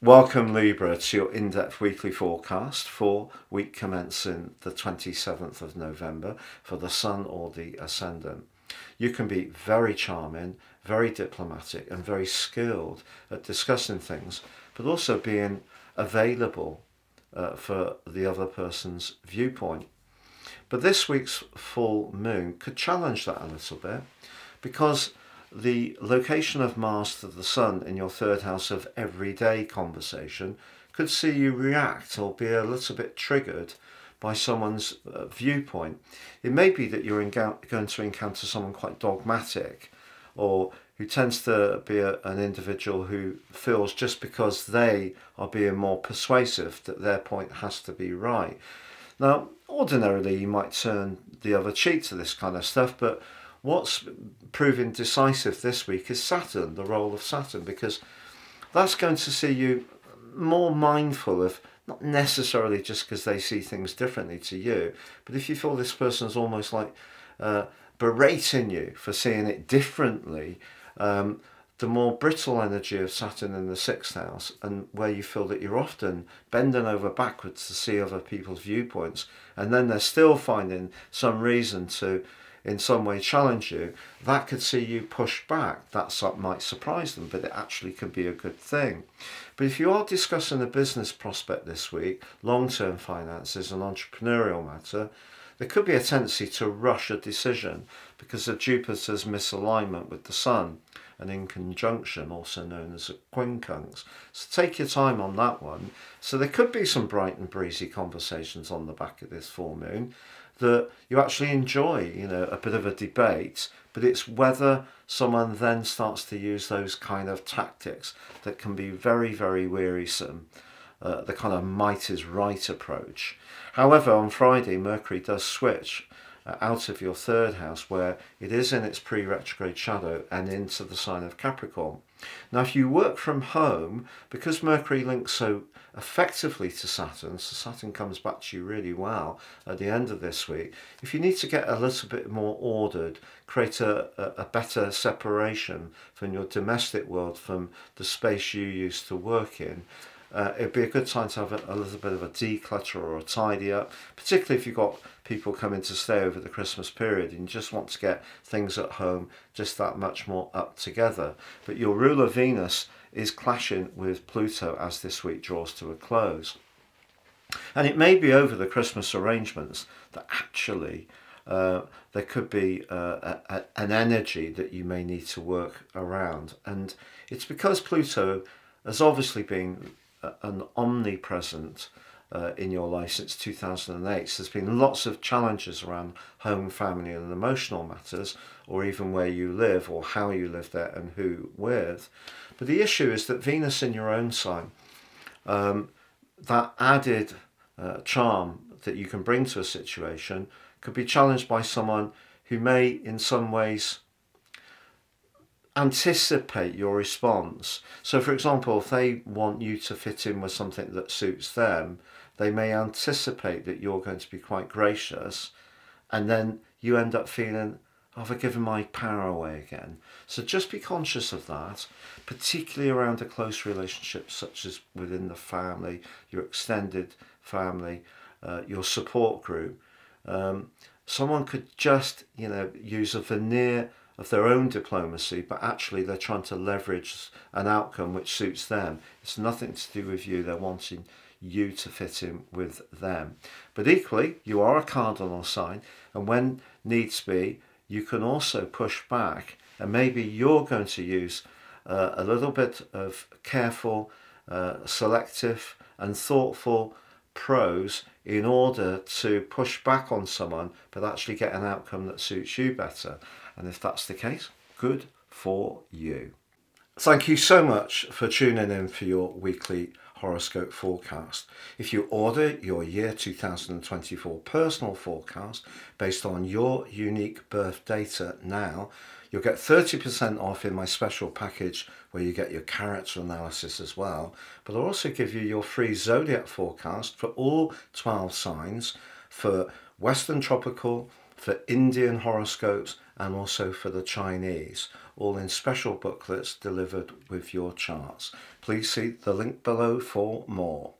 Welcome Libra to your in-depth weekly forecast for week commencing the 27th of November for the Sun or the Ascendant. You can be very charming, very diplomatic and very skilled at discussing things, but also being available for the other person's viewpoint. But this week's full moon could challenge that a little bit, because the location of Mars to the Sun in your third house of everyday conversation could see you react or be a little bit triggered by someone's viewpoint. It may be that you're going to encounter someone quite dogmatic, or who tends to be an individual who feels just because they are being more persuasive that their point has to be right. Now, ordinarily you might turn the other cheek to this kind of stuff, but what's proving decisive this week is Saturn, the role of Saturn, because that's going to see you more mindful of, not necessarily just because they see things differently to you, but if you feel this person's almost like berating you for seeing it differently, the more brittle energy of Saturn in the sixth house, and where you feel that you're often bending over backwards to see other people's viewpoints, and then they're still finding some reason to in some way challenge you, that could see you push back. That might surprise them, but it actually can be a good thing. But if you are discussing a business prospect this week, long-term finances, an entrepreneurial matter, there could be a tendency to rush a decision because of Jupiter's misalignment with the Sun, and in conjunction, also known as a quincunx. So take your time on that one. So there could be some bright and breezy conversations on the back of this full moon that you actually enjoy, a bit of a debate, but it's whether someone then starts to use those kind of tactics that can be very, very wearisome, the kind of might is right approach. However, on Friday, Mercury does switch out of your third house, where it is in its pre-retrograde shadow, and into the sign of Capricorn. Now, if you work from home, because Mercury links so effectively to Saturn, so Saturn comes back to you really well at the end of this week, if you need to get a little bit more ordered, create a better separation from your domestic world from the space you used to work in, it'd be a good time to have a little bit of a declutter or a tidy up, particularly if you've got people coming to stay over the Christmas period and you just want to get things at home just that much more up together. But your ruler Venus is clashing with Pluto as this week draws to a close. And it may be over the Christmas arrangements that actually there could be an energy that you may need to work around. And it's because Pluto has obviously been an omnipresent in your life since 2008. So there's been lots of challenges around home, family and emotional matters, or even where you live or how you live there and who with. But the issue is that Venus in your own sign, that added charm that you can bring to a situation, could be challenged by someone who may in some ways anticipate your response. So for example, if they want you to fit in with something that suits them, they may anticipate that you're going to be quite gracious, and then you end up feeling, oh, I've given my power away again. So just be conscious of that, particularly around a close relationship such as within the family, your extended family, your support group. Someone could just, use a veneer of their own diplomacy, but actually they're trying to leverage an outcome which suits them. It's nothing to do with you. They're wanting you to fit in with them. But equally, you are a cardinal sign, and when needs be, you can also push back, and maybe you're going to use a little bit of careful, selective and thoughtful prose in order to push back on someone, but actually get an outcome that suits you better. And if that's the case, good for you. Thank you so much for tuning in for your weekly horoscope forecast. If you order your year 2024 personal forecast based on your unique birth data now, you'll get 30% off in my special package where you get your character analysis as well. But I'll also give you your free zodiac forecast for all 12 signs, for Western tropical, for Indian horoscopes and also for the Chinese, all in special booklets delivered with your charts. Please see the link below for more.